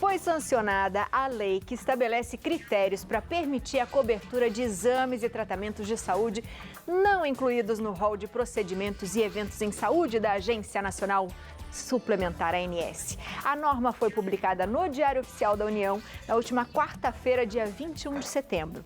Foi sancionada a lei que estabelece critérios para permitir a cobertura de exames e tratamentos de saúde não incluídos no rol de procedimentos e eventos em saúde da Agência Nacional Suplementar, ANS. A norma foi publicada no Diário Oficial da União na última quarta-feira, dia 21 de setembro.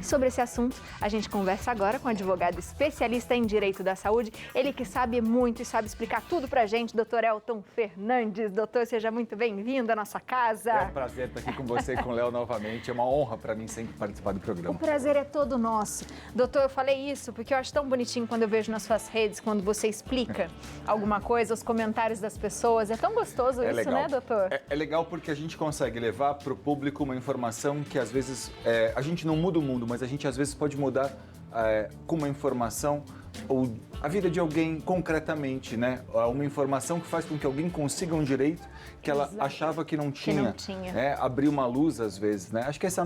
Sobre esse assunto, a gente conversa agora com um advogado especialista em Direito da Saúde, ele que sabe muito e sabe explicar tudo pra gente, doutor Elton Fernandes. Doutor, seja muito bem-vindo à nossa casa. É um prazer estar aqui com você e com o Léo novamente. É uma honra para mim sempre participar do programa. O prazer é todo nosso. Doutor, eu falei isso porque eu acho tão bonitinho quando eu vejo nas suas redes, quando você explica alguma coisa, os comentários das pessoas. É tão gostoso isso, legal, né, doutor? É legal porque a gente consegue levar para o público uma informação que às vezes a gente não muda o mundo, mas a gente às vezes pode mudar com uma informação ou a vida de alguém concretamente, né? Uma informação que faz com que alguém consiga um direito que ela achava que não tinha. Abrir uma luz às vezes, né? Acho que essa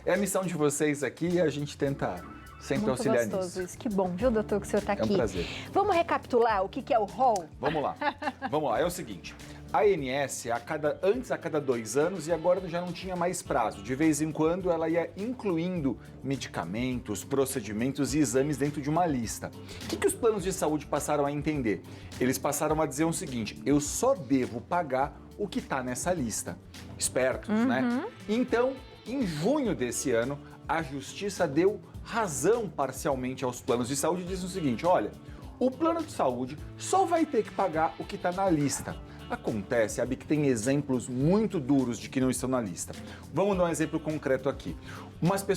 é a missão de vocês aqui e a gente tenta sempre auxiliar nisso. Muito gostoso isso. Que bom, viu, doutor, que o senhor está aqui. É um prazer. Vamos recapitular o que é o rol? Vamos lá. É o seguinte, a ANS, antes a cada 2 anos e agora já não tinha mais prazo. De vez em quando ela ia incluindo medicamentos, procedimentos e exames dentro de uma lista. O que os planos de saúde passaram a entender? Eles passaram a dizer o seguinte, eu só devo pagar o que está nessa lista. Espertos, né? Então, em junho desse ano, a Justiça deu razão parcialmente aos planos de saúde e diz o seguinte, olha, o plano de saúde só vai ter que pagar o que está na lista. Acontece, sabe, que tem exemplos muito duros de que não estão na lista. Vamos dar um exemplo concreto aqui.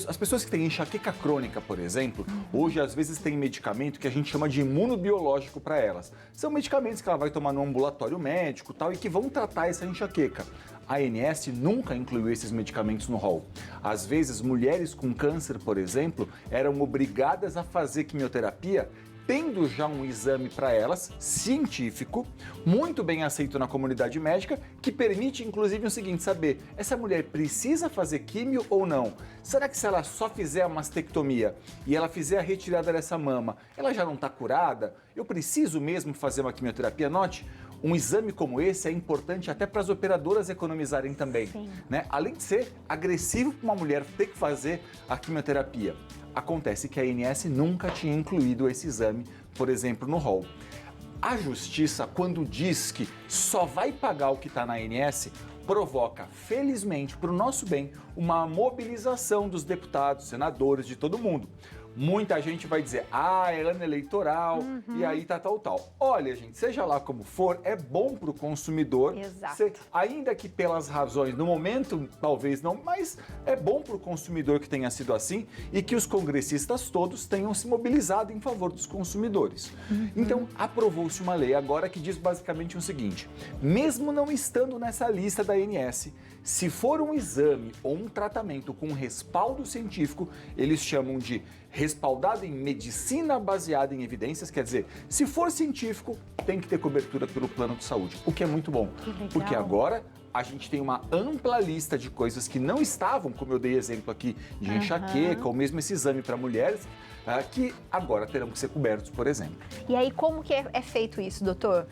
As pessoas que têm enxaqueca crônica, por exemplo, hoje às vezes tem medicamento que a gente chama de imunobiológico para elas. São medicamentos que ela vai tomar no ambulatório médico tal, e que vão tratar essa enxaqueca. A ANS nunca incluiu esses medicamentos no rol. Às vezes, mulheres com câncer, por exemplo, eram obrigadas a fazer quimioterapia tendo já um exame para elas, científico, muito bem aceito na comunidade médica, que permite inclusive o seguinte, saber, essa mulher precisa fazer químio ou não? Será que se ela só fizer a mastectomia e ela fizer a retirada dessa mama, ela já não está curada? Eu preciso mesmo fazer uma quimioterapia? Note, um exame como esse é importante até para as operadoras economizarem também, né? Além de ser agressivo para uma mulher ter que fazer a quimioterapia. Acontece que a ANS nunca tinha incluído esse exame, por exemplo, no rol. A Justiça, quando diz que só vai pagar o que está na ANS, provoca, felizmente, para o nosso bem, uma mobilização dos deputados, senadores, de todo mundo. Muita gente vai dizer, é ano eleitoral, e aí tal. Olha, gente, seja lá como for, é bom para o consumidor. Exato. Ainda que pelas razões, no momento, talvez não, mas é bom para o consumidor que tenha sido assim e que os congressistas todos tenham se mobilizado em favor dos consumidores. Então, aprovou-se uma lei agora que diz basicamente o seguinte, mesmo não estando nessa lista da ANS, se for um exame ou um tratamento com respaldo científico, eles chamam de respaldado em medicina baseada em evidências, quer dizer, se for científico, tem que ter cobertura pelo plano de saúde, o que é muito bom, porque agora a gente tem uma ampla lista de coisas que não estavam, como eu dei exemplo aqui, de enxaqueca, ou mesmo esse exame para mulheres, que agora terão que ser cobertos, por exemplo. E aí, como que é feito isso, doutor?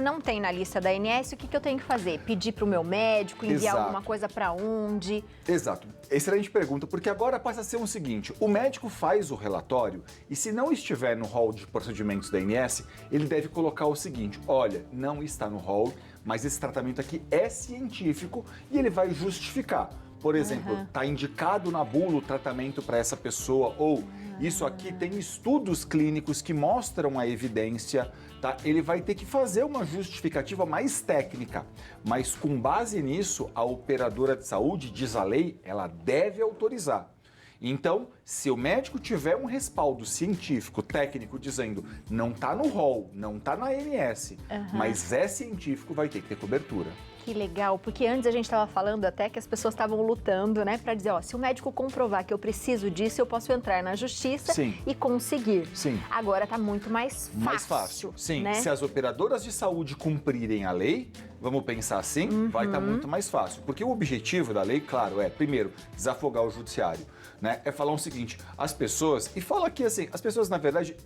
Não tem na lista da ANS, o que eu tenho que fazer? Pedir para o meu médico, enviar alguma coisa para onde? Exato. Excelente pergunta, porque agora passa a ser o seguinte, o médico faz o relatório e se não estiver no rol de procedimentos da ANS, ele deve colocar o seguinte, olha, não está no rol, mas esse tratamento aqui é científico e ele vai justificar. Por exemplo, está indicado na bula o tratamento para essa pessoa ou isso aqui tem estudos clínicos que mostram a evidência, tá? Ele vai ter que fazer uma justificativa mais técnica, mas com base nisso, a operadora de saúde, diz a lei, ela deve autorizar. Então, se o médico tiver um respaldo científico, técnico, dizendo não está no rol, não está na ANS, mas é científico, vai ter que ter cobertura. Que legal, porque antes a gente estava falando até que as pessoas estavam lutando, né, para dizer, se o médico comprovar que eu preciso disso, eu posso entrar na justiça e conseguir. Agora está muito mais fácil. Mais fácil, sim. Né? Se as operadoras de saúde cumprirem a lei, vamos pensar assim, vai estar muito mais fácil. Porque o objetivo da lei, claro, é, primeiro, desafogar o judiciário. Né? É falar o seguinte, as pessoas, e fala aqui assim, as pessoas na verdade,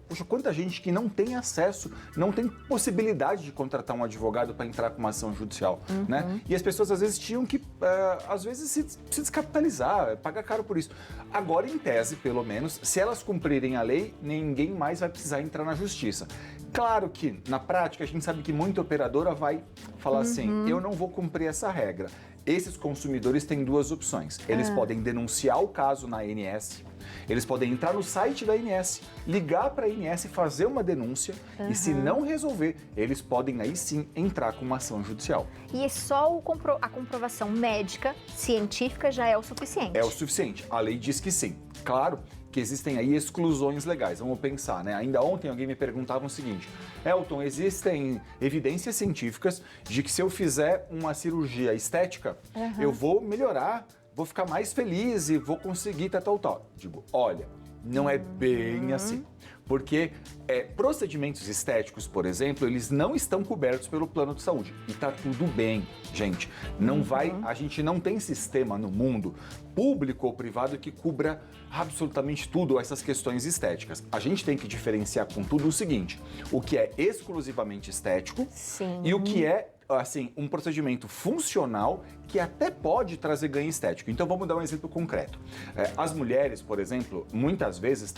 puxa, quanta gente que não tem acesso, não tem possibilidade de contratar um advogado para entrar com uma ação judicial, né? E as pessoas às vezes tinham que, às vezes, se descapitalizar, pagar caro por isso. Agora, em tese, pelo menos, se elas cumprirem a lei, ninguém mais vai precisar entrar na justiça. Claro que, na prática, a gente sabe que muita operadora vai falar assim, eu não vou cumprir essa regra. Esses consumidores têm duas opções. Eles podem denunciar o caso na ANS, eles podem entrar no site da ANS, ligar para a ANS, fazer uma denúncia e se não resolver, eles podem aí sim entrar com uma ação judicial. E é só a comprovação médica, científica já é o suficiente? É o suficiente. A lei diz que sim. Claro que existem aí exclusões legais. Vamos pensar, né? Ainda ontem alguém me perguntava o seguinte, Elton, existem evidências científicas de que se eu fizer uma cirurgia estética, eu vou melhorar, vou ficar mais feliz e vou conseguir tal. Digo, olha, não é bem assim. Porque procedimentos estéticos, por exemplo, eles não estão cobertos pelo plano de saúde. E tá tudo bem, gente. Não a gente não tem sistema no mundo, público ou privado, que cubra absolutamente tudo essas questões estéticas. A gente tem que diferenciar com tudo o seguinte, o que é exclusivamente estético e o que é assim, um procedimento funcional que até pode trazer ganho estético. Então vamos dar um exemplo concreto. As mulheres, por exemplo, muitas vezes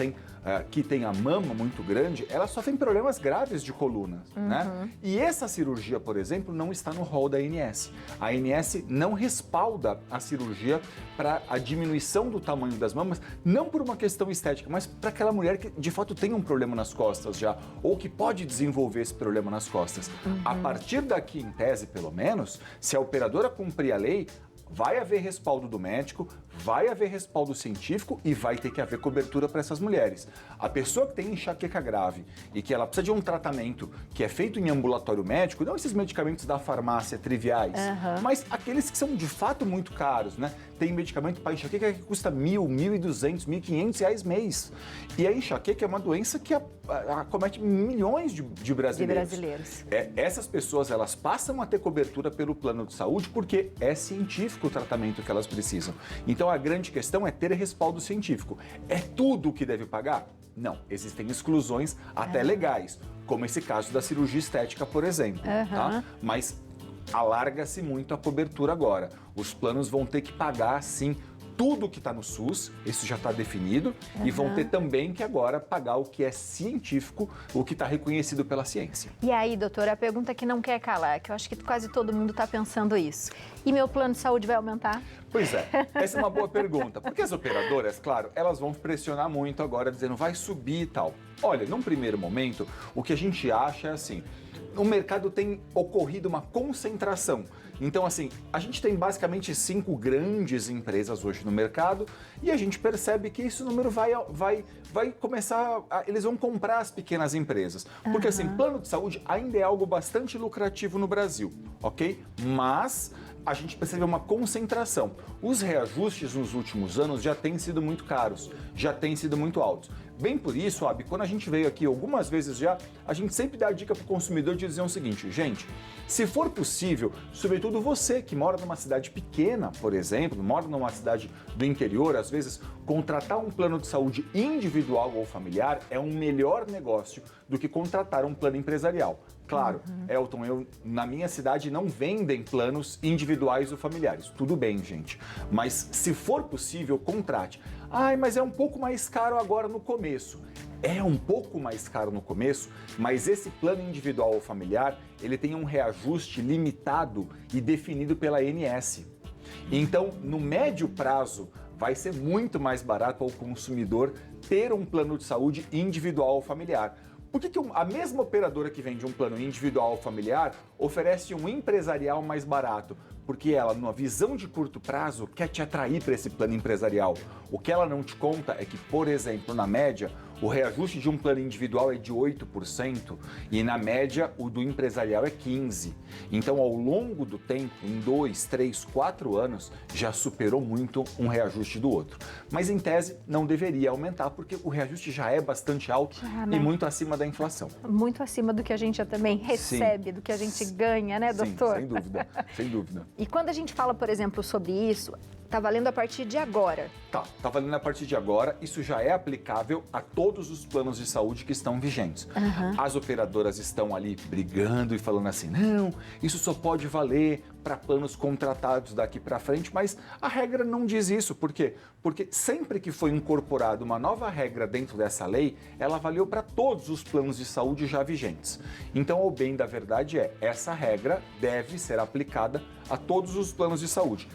que têm a mama muito grande, elas sofrem problemas graves de coluna, né? E essa cirurgia, por exemplo, não está no rol da ANS. A ANS não respalda a cirurgia para a diminuição do tamanho das mamas, não por uma questão estética, mas para aquela mulher que de fato tem um problema nas costas já, ou que pode desenvolver esse problema nas costas. A partir daqui, em tese, pelo menos, se a operadora cumprir a lei, vai haver respaldo do médico, vai haver respaldo científico e vai ter que haver cobertura para essas mulheres. A pessoa que tem enxaqueca grave e que ela precisa de um tratamento que é feito em ambulatório médico, não esses medicamentos da farmácia triviais, mas aqueles que são de fato muito caros, né? Tem medicamento para enxaqueca que custa R$1.000, R$1.200, R$1.500 mês. E a enxaqueca é uma doença que acomete milhões de brasileiros. Essas pessoas, elas passam a ter cobertura pelo plano de saúde porque é científico o tratamento que elas precisam. Então a grande questão é ter respaldo científico. É tudo o que deve pagar? Não, existem exclusões até legais, como esse caso da cirurgia estética, por exemplo, tá? Mas alarga-se muito a cobertura agora. Os planos vão ter que pagar, sim, tudo que está no SUS, isso já está definido, e vão ter também que agora pagar o que é científico, o que está reconhecido pela ciência. E aí, doutora, a pergunta que não quer calar, que eu acho que quase todo mundo está pensando isso. E meu plano de saúde vai aumentar? Pois é, essa é uma boa pergunta, porque as operadoras, claro, elas vão pressionar muito agora, dizendo vai subir e tal. Olha, num primeiro momento, o que a gente acha é assim, o mercado tem ocorrido uma concentração. Então, assim, a gente tem basicamente 5 grandes empresas hoje no mercado e a gente percebe que esse número vai começar, eles vão comprar as pequenas empresas. Porque, assim, plano de saúde ainda é algo bastante lucrativo no Brasil, ok? Mas a gente percebe uma concentração. Os reajustes nos últimos anos já têm sido muito caros, já têm sido muito altos. Bem por isso, Abi, quando a gente veio aqui algumas vezes já, a gente sempre dá a dica para o consumidor de dizer o seguinte, gente, se for possível, sobretudo você que mora numa cidade pequena, por exemplo, mora numa cidade do interior, às vezes, contratar um plano de saúde individual ou familiar é um melhor negócio do que contratar um plano empresarial. Claro, Elton, na minha cidade não vendem planos individuais ou familiares. Tudo bem, gente. Mas se for possível, contrate. Ai, mas é um pouco mais caro agora no começo. É um pouco mais caro no começo, mas esse plano individual ou familiar, ele tem um reajuste limitado e definido pela ANS. Então, no médio prazo, vai ser muito mais barato ao consumidor ter um plano de saúde individual ou familiar. Por que a mesma operadora que vende um plano individual ou familiar oferece um empresarial mais barato? Porque ela, numa visão de curto prazo, quer te atrair para esse plano empresarial. O que ela não te conta é que, por exemplo, na média, O reajuste de um plano individual é de 8% e, na média, o do empresarial é 15%. Então, ao longo do tempo, em 2, 3, 4 anos, já superou muito um reajuste do outro. Mas, em tese, não deveria aumentar, porque o reajuste já é bastante alto e muito acima da inflação. Muito acima do que a gente também recebe, do que a gente ganha, né, doutor? Sim, sem dúvida, sem dúvida. E quando a gente fala, por exemplo, sobre isso, está valendo a partir de agora? Tá valendo a partir de agora. Isso já é aplicável a todos os planos de saúde que estão vigentes. As operadoras estão ali brigando e falando assim, não, isso só pode valer para planos contratados daqui para frente, mas a regra não diz isso. Por quê? Porque sempre que foi incorporada uma nova regra dentro dessa lei, ela valeu para todos os planos de saúde já vigentes. Então, o bem da verdade essa regra deve ser aplicada a todos os planos de saúde,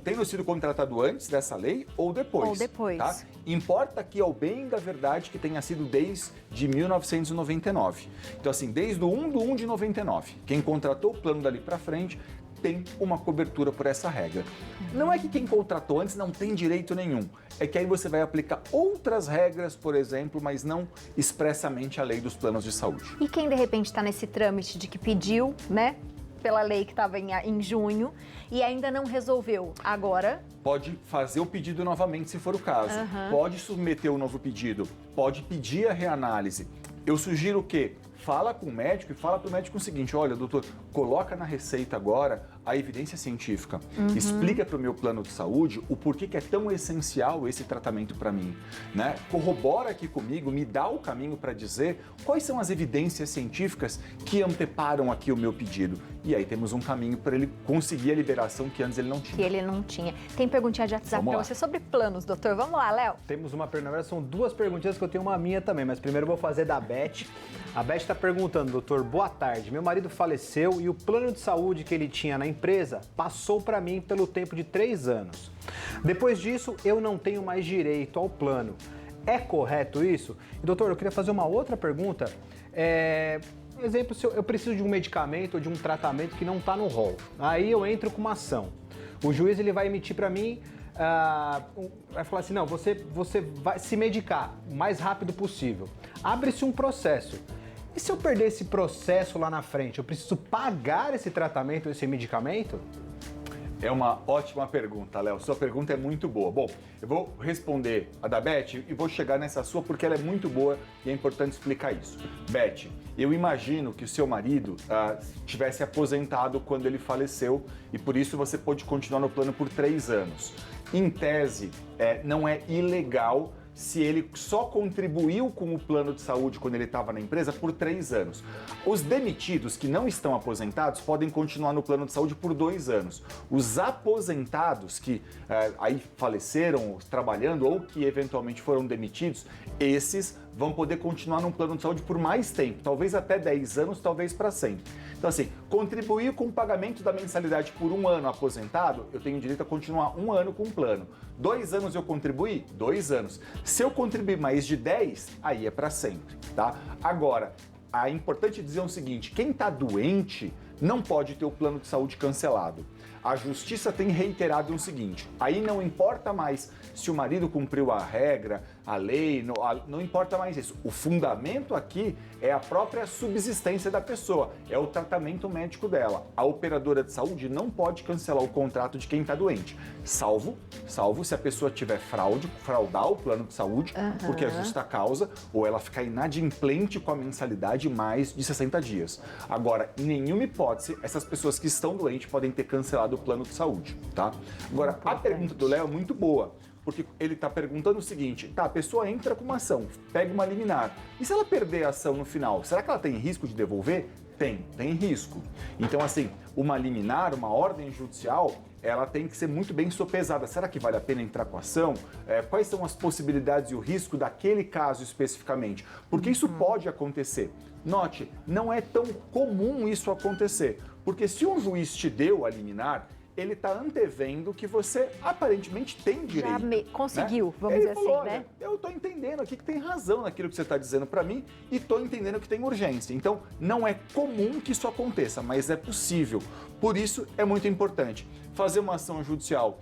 tendo sido contratado antes dessa lei ou depois. Ou depois. Tá? Importa aqui ao bem da verdade que tenha sido desde 1999. Então, assim, desde o 1/1 de 99, quem contratou o plano dali para frente tem uma cobertura por essa regra. Não é que quem contratou antes não tem direito nenhum, é que aí você vai aplicar outras regras, por exemplo, mas não expressamente a lei dos planos de saúde. E quem de repente está nesse trâmite de que pediu, né, pela lei que estava em junho e ainda não resolveu agora? Pode fazer o pedido novamente, se for o caso. Pode submeter o novo pedido, pode pedir a reanálise. Eu sugiro que fala com o médico e fala para o médico o seguinte, olha, doutor, coloca na receita agora a evidência científica. Explica para o meu plano de saúde o porquê que é tão essencial esse tratamento para mim. Né? Corrobora aqui comigo, me dá o caminho para dizer quais são as evidências científicas que anteparam aqui o meu pedido. E aí temos um caminho para ele conseguir a liberação que antes ele não tinha. Que ele não tinha. Tem perguntinha de WhatsApp para você sobre planos, doutor. Vamos lá, Léo. Temos uma pergunta, na verdade são duas perguntinhas que eu tenho uma minha também, mas primeiro eu vou fazer da Beth. A Beth está perguntando, doutor, boa tarde. Meu marido faleceu e o plano de saúde que ele tinha na empresa passou para mim pelo tempo de 3 anos. Depois disso, eu não tenho mais direito ao plano. É correto isso? E, doutor, eu queria fazer uma outra pergunta. Por exemplo, se eu preciso de um medicamento ou de um tratamento que não está no rol. Aí eu entro com uma ação. O juiz ele vai emitir para mim, vai falar assim, não, você vai se medicar o mais rápido possível. Abre-se um processo. E se eu perder esse processo lá na frente, eu preciso pagar esse tratamento, esse medicamento? É uma ótima pergunta, Léo. Sua pergunta é muito boa. Bom, eu vou responder a da Beth e vou chegar nessa sua porque ela é muito boa e é importante explicar isso. Beth, eu imagino que o seu marido tivesse aposentado quando ele faleceu e por isso você pôde continuar no plano por 3 anos. Em tese, não é ilegal se ele só contribuiu com o plano de saúde quando ele estava na empresa por 3 anos. Os demitidos que não estão aposentados podem continuar no plano de saúde por 2 anos. Os aposentados que aí faleceram trabalhando ou que eventualmente foram demitidos, esses vão poder continuar num plano de saúde por mais tempo, talvez até 10 anos, talvez para sempre. Então assim, contribuir com o pagamento da mensalidade por 1 ano aposentado, eu tenho direito a continuar 1 ano com o plano. 2 anos eu contribuí? 2 anos. Se eu contribuir mais de 10, aí é para sempre, tá? Agora, é importante dizer o seguinte, quem está doente não pode ter o plano de saúde cancelado. A justiça tem reiterado o seguinte, aí não importa mais se o marido cumpriu a regra, a lei, não importa mais isso. O fundamento aqui é a própria subsistência da pessoa, é o tratamento médico dela. A operadora de saúde não pode cancelar o contrato de quem está doente, salvo se a pessoa tiver fraudar o plano de saúde, porque é justa causa, ou ela ficar inadimplente com a mensalidade mais de 60 dias. Agora, em nenhuma hipótese, essas pessoas que estão doentes podem ter cancelado o plano de saúde, tá? Agora, a pergunta do Léo é muito boa, porque ele está perguntando o seguinte, tá, a pessoa entra com uma ação, pega uma liminar, e se ela perder a ação no final, será que ela tem risco de devolver? Tem risco. Então, assim, uma liminar, uma ordem judicial, ela tem que ser muito bem sopesada. Será que vale a pena entrar com a ação? Quais são as possibilidades e o risco daquele caso especificamente? Porque isso pode acontecer. Note, não é tão comum isso acontecer, porque se um juiz te deu a liminar, ele está antevendo que você aparentemente tem direito. Já conseguiu, né? vamos dizer assim, olha, né? Eu estou entendendo aqui que tem razão naquilo que você está dizendo para mim e estou entendendo que tem urgência. Então, não é comum que isso aconteça, mas é possível. Por isso é muito importante fazer uma ação judicial,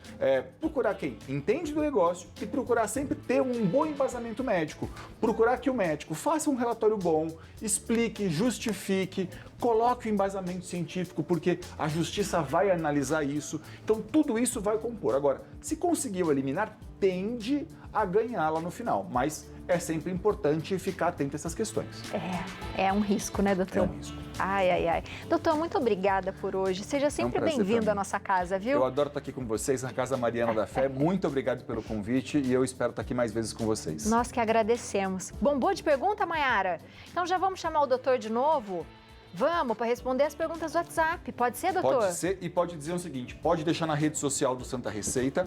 procurar quem entende do negócio e procurar sempre ter um bom embasamento médico. Procurar que o médico faça um relatório bom, explique, justifique, coloque o embasamento científico, porque a justiça vai analisar isso. Então tudo isso vai compor. Agora, se conseguiu eliminar, tende a ganhar lá no final, mas é sempre importante ficar atento a essas questões. É um risco, né, doutor? É um risco. Ai, ai, ai. Doutor, muito obrigada por hoje. Seja sempre bem-vindo à nossa casa, viu? Eu adoro estar aqui com vocês, na Casa Mariana da Fé. Muito obrigado pelo convite e eu espero estar aqui mais vezes com vocês. Nós que agradecemos. Bombou de pergunta, Mayara? Então já vamos chamar o doutor de novo? Vamos, para responder as perguntas do WhatsApp. Pode ser, doutor? Pode ser, e pode dizer o seguinte, pode deixar na rede social do Santa Receita,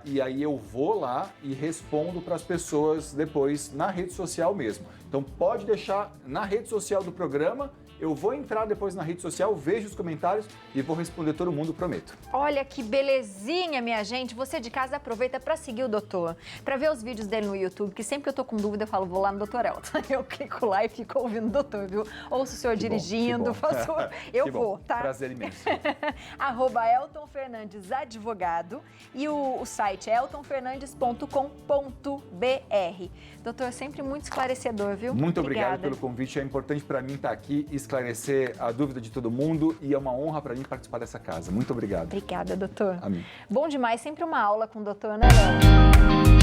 e aí eu vou lá e respondo para as pessoas depois na rede social mesmo. Então pode deixar na rede social do programa, eu vou entrar depois na rede social, vejo os comentários e vou responder todo mundo, prometo. Olha que belezinha, minha gente. Você de casa aproveita para seguir o doutor, para ver os vídeos dele no YouTube, que sempre que eu tô com dúvida eu falo, vou lá no Dr. Elton. Eu clico lá e fico ouvindo o doutor, viu? Ouço o senhor dirigindo, faço... Eu vou, tá? Prazer imenso. @ Elton Fernandes Advogado e o site é eltonfernandes.com.br. Doutor, sempre muito esclarecedor, viu? Muito obrigado pelo convite. É importante para mim estar aqui, esclarecer a dúvida de todo mundo e é uma honra para mim participar dessa casa. Muito obrigado. Obrigada, doutor. Amém. Bom demais, sempre uma aula com o doutor, né, Léo?